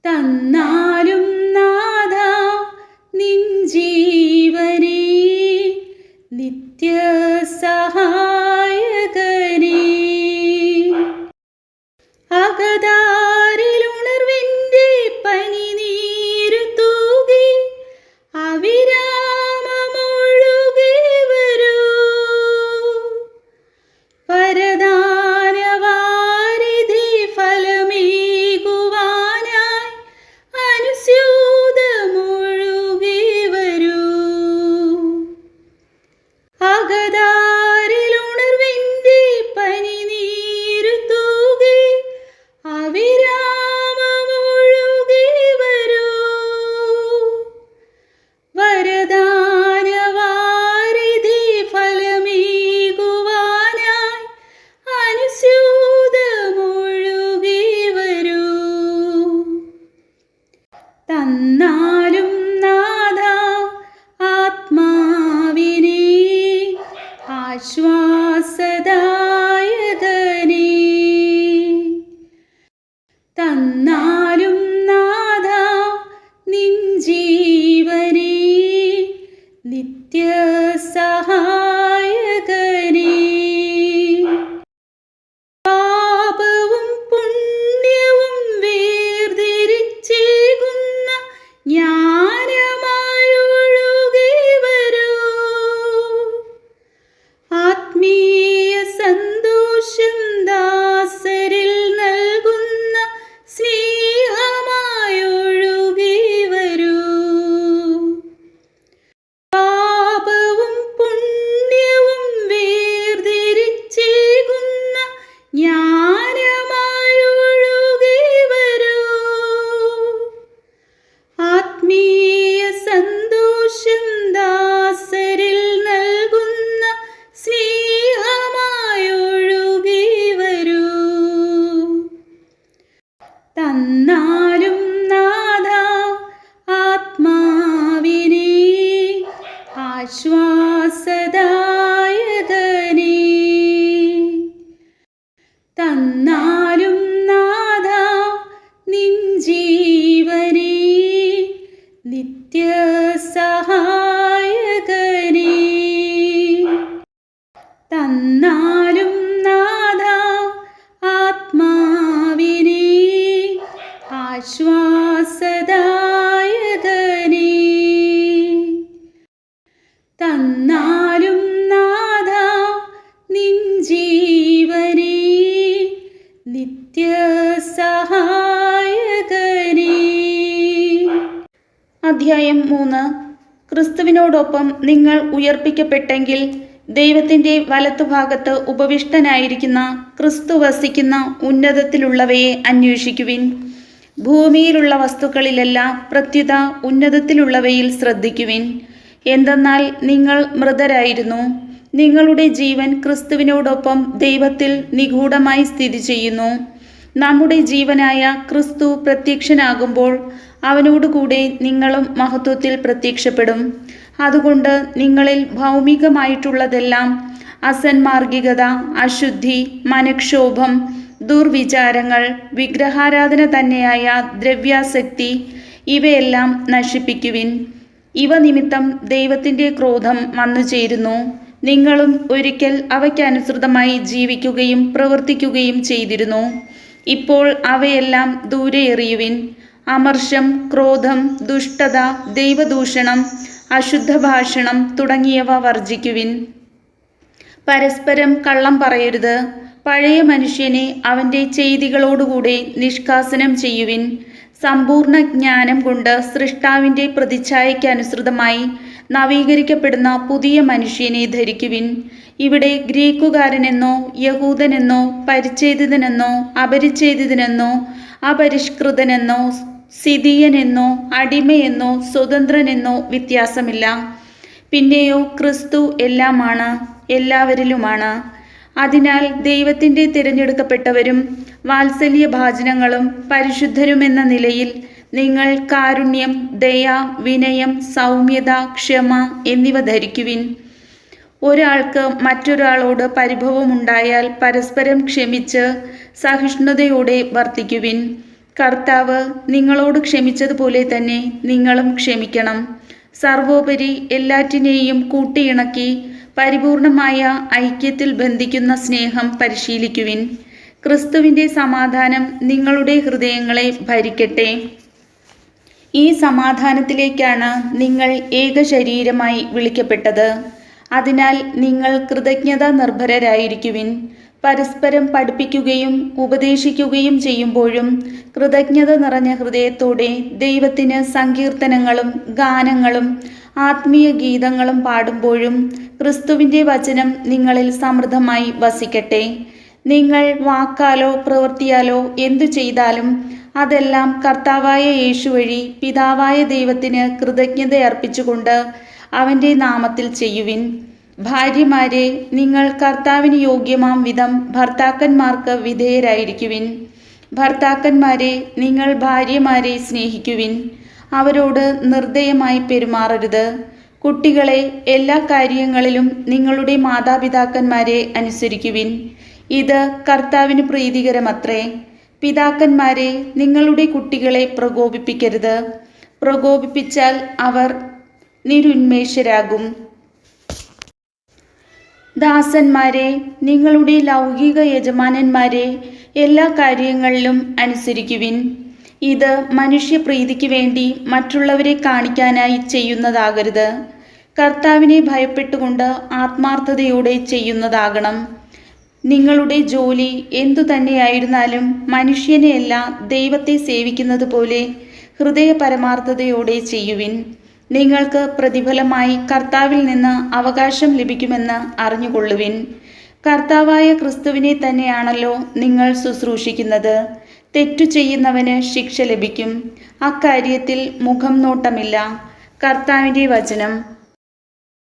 തന്നാലും നാഥ നിൻ ജീവനേ, നിത്യസഹായകനേ. അകതാരിലുണർവിൻ്റെ പനിനീരു തൂകി അവിരാമമൊഴുകി വരൂ. വരദാനവാരിധി ഫലമേകുവാനായി അനുസ്യൂതമൊഴുകി വരൂ. അകതാരിലുണർവിൻ്റെ പനിനീരു തൂകി അവിരാമമൊഴുകി വരൂ. വരദാനവാരിധി ഫലമേകുവാനായി അനുസ്യൂതമൊഴുകി വരൂ. തന്നാലും നാഥ ആത്മാവിനെ, ആശ്വാസദായകനേ. തന്നാലും നാഥ നിൻ ജീവനേ, നിത്യസഹായകനേ. പാപവും പുണ്യവും വേർതിരിച്ചേകുന്ന ജ്ഞാനമായൊഴുകി വരൂ. ആത്മീയ സന്തോഷം ദാസരിൽ നൽകുന്ന സ്നേഹമായൊഴുകി വരൂ. പാപവും പുണ്യവും വേർതിരിച്ചേകുന്ന ജ്ഞാനമായൊഴുകി വരൂ. ആത്മീയ സന്തോഷം ദാസരിൽ നൽകുന്ന സ്നേഹമായൊഴുകി വരൂ. തന്നാലും നാഥ ആത്മാവിനെ, ആശ്വാസദായകനേ. തന്നാലും നാഥ നിൻ ജീവനേ, നിത്യസഹായകനേ. തന്നാലും നാഥ ആത്മാവിനെ, ആശ്വാസദായകനേ. തന്നാലും നാഥ നിൻ ജീവനേ, നിത്യസഹായകനേ. അധ്യായം 3. ക്രിസ്തുവിനോടൊപ്പം നിങ്ങൾ ഉയർപ്പിക്കപ്പെട്ടെങ്കിൽ ദൈവത്തിൻ്റെ വലത്തുഭാഗത്ത് ഉപവിഷ്ടനായിരിക്കുന്ന ക്രിസ്തു വസിക്കുന്ന ഉന്നതത്തിലുള്ളവയെ അന്വേഷിക്കുവിൻ. ഭൂമിയിലുള്ള വസ്തുക്കളിലല്ല, പ്രത്യുത ഉന്നതത്തിലുള്ളവയിൽ ശ്രദ്ധിക്കുവിൻ. എന്തെന്നാൽ നിങ്ങൾ മൃതരായിരുന്നു, നിങ്ങളുടെ ജീവൻ ക്രിസ്തുവിനോടൊപ്പം ദൈവത്തിൽ നിഗൂഢമായി സ്ഥിതി ചെയ്യുന്നു. നമ്മുടെ ജീവനായ ക്രിസ്തു പ്രത്യക്ഷനാകുമ്പോൾ അവനോടുകൂടെ നിങ്ങളും മഹത്വത്തിൽ പ്രത്യക്ഷപ്പെടും. അതുകൊണ്ട് നിങ്ങളിൽ ഭൗമികമായിട്ടുള്ളതെല്ലാം, അസന്മാർഗികത, അശുദ്ധി, മനക്ഷോഭം, ദുർവിചാരങ്ങൾ, വിഗ്രഹാരാധന തന്നെയായ ദ്രവ്യാസക്തി, ഇവയെല്ലാം നശിപ്പിക്കുവിൻ. ഇവ നിമിത്തം ദൈവത്തിൻ്റെ ക്രോധം വന്നു ചേരുന്നു. നിങ്ങളും ഒരിക്കൽ അവയ്ക്കനുസൃതമായി ജീവിക്കുകയും പ്രവർത്തിക്കുകയും ചെയ്തിരുന്നു. ഇപ്പോൾ അവയെല്ലാം ദൂരെ എറിയുവിൻ. അമർഷം, ക്രോധം, ദുഷ്ടത, ദൈവദൂഷണം, അശുദ്ധഭാഷണം തുടങ്ങിയവ വർജിക്കുവിൻ. പരസ്പരം കള്ളം പറയരുത്. പഴയ മനുഷ്യനെ അവൻ്റെ ചെയ്തികളോടുകൂടെ നിഷ്കാസനം ചെയ്യുവിൻ. സമ്പൂർണ്ണ ജ്ഞാനം കൊണ്ട് സൃഷ്ടാവിൻ്റെ പ്രതിച്ഛായയ്ക്കനുസൃതമായി നവീകരിക്കപ്പെടുന്ന പുതിയ മനുഷ്യനെ ധരിക്കുവിൻ. ഇവിടെ ഗ്രീക്കുകാരനെന്നോ യഹൂദനെന്നോ പരിച്ഛേദിതനെന്നോ അപരിച്ഛേദിതനെന്നോ അപരിഷ്കൃതനെന്നോ സിദിയനെന്നോ അടിമയെന്നോ സ്വതന്ത്രനെന്നോ വ്യത്യാസമില്ല. പിന്നെയോ ക്രിസ്തു എല്ലാമാണ്, എല്ലാവരിലുമാണ്. അതിനാൽ ദൈവത്തിൻ്റെ തിരഞ്ഞെടുക്കപ്പെട്ടവരും വാത്സല്യഭാജനങ്ങളും പരിശുദ്ധരുമെന്ന നിലയിൽ നിങ്ങൾ കാരുണ്യം, ദയ, വിനയം, സൗമ്യത, ക്ഷമ എന്നിവ ധരിക്കുവിൻ. ഒരാൾക്ക് മറ്റൊരാളോട് പരിഭവമുണ്ടായാൽ പരസ്പരം ക്ഷമിച്ച് സഹിഷ്ണുതയോടെ വർത്തിക്കുവിൻ. കർത്താവ് നിങ്ങളോട് ക്ഷമിച്ചതുപോലെ തന്നെ നിങ്ങളും ക്ഷമിക്കണം. സർവോപരി എല്ലാറ്റിനെയും കൂട്ടിയിണക്കി പരിപൂർണമായ ഐക്യത്തിൽ ബന്ധിക്കുന്ന സ്നേഹം പരിശീലിക്കുവിൻ. ക്രിസ്തുവിൻ്റെ സമാധാനം നിങ്ങളുടെ ഹൃദയങ്ങളെ ഭരിക്കട്ടെ. ഈ സമാധാനത്തിലേക്കാണ് നിങ്ങൾ ഏകശരീരമായി വിളിക്കപ്പെട്ടത്. അതിനാൽ നിങ്ങൾ കൃതജ്ഞതാ നിർഭരരായിരിക്കുവിൻ. പരസ്പരം പഠിപ്പിക്കുകയും ഉപദേശിക്കുകയും ചെയ്യുമ്പോഴും കൃതജ്ഞത നിറഞ്ഞ ഹൃദയത്തോടെ ദൈവത്തിന് സങ്കീർത്തനങ്ങളും ഗാനങ്ങളും ആത്മീയ ഗീതങ്ങളും പാടുമ്പോഴും ക്രിസ്തുവിൻ്റെ വചനം നിങ്ങളിൽ സമൃദ്ധമായി വസിക്കട്ടെ. നിങ്ങൾ വാക്കാലോ പ്രവൃത്തിയാലോ എന്തു ചെയ്താലും അതെല്ലാം കർത്താവായ യേശു വഴി പിതാവായ ദൈവത്തിന് കൃതജ്ഞതയർപ്പിച്ചുകൊണ്ട് അവൻ്റെ നാമത്തിൽ ചെയ്യുവിൻ. ഭാര്യമാരെ, നിങ്ങൾ കർത്താവിന് യോഗ്യമാം വിധം ഭർത്താക്കന്മാർക്ക് വിധേയരായിരിക്കുവിൻ. ഭർത്താക്കന്മാരെ, നിങ്ങൾ ഭാര്യമാരെ സ്നേഹിക്കുവിൻ. അവരോട് നിർദ്ദയമായി പെരുമാറരുത്. കുട്ടികളെ, എല്ലാ കാര്യങ്ങളിലും നിങ്ങളുടെ മാതാപിതാക്കന്മാരെ അനുസരിക്കുവിൻ. ഇത് കർത്താവിന് പ്രീതികരമത്രേ. പിതാക്കന്മാരെ, നിങ്ങളുടെ കുട്ടികളെ പ്രകോപിപ്പിക്കരുത്. പ്രകോപിപ്പിച്ചാൽ അവർ നിരുന്മേഷരാകും. ദാസന്മാരെ, നിങ്ങളുടെ ലൗകിക യജമാനന്മാരെ എല്ലാ കാര്യങ്ങളിലും അനുസരിക്കുവിൻ. ഇത് മനുഷ്യപ്രീതിക്ക് വേണ്ടി മറ്റുള്ളവരെ കാണിക്കാനായി ചെയ്യുന്നതാകരുത്. കർത്താവിനെ ഭയപ്പെട്ടുകൊണ്ട് ആത്മാർത്ഥതയോടെ ചെയ്യുന്നതാകണം. നിങ്ങളുടെ ജോലി എന്തു തന്നെയായിരുന്നാലും മനുഷ്യനെയല്ല ദൈവത്തെ സേവിക്കുന്നത് പോലെ ഹൃദയപരമാർത്ഥതയോടെ ചെയ്യുവിൻ. നിങ്ങൾക്ക് പ്രതിഫലമായി കർത്താവിൽ നിന്ന് അവകാശം ലഭിക്കുമെന്ന് അറിഞ്ഞുകൊള്ളുവിൻ. കർത്താവായ ക്രിസ്തുവിനെ തന്നെയാണല്ലോ നിങ്ങൾ ശുശ്രൂഷിക്കുന്നത്. തെറ്റു ചെയ്യുന്നവന് ശിക്ഷ ലഭിക്കും. അക്കാര്യത്തിൽ മുഖം നോട്ടമില്ല. കർത്താവിൻ്റെ വചനം.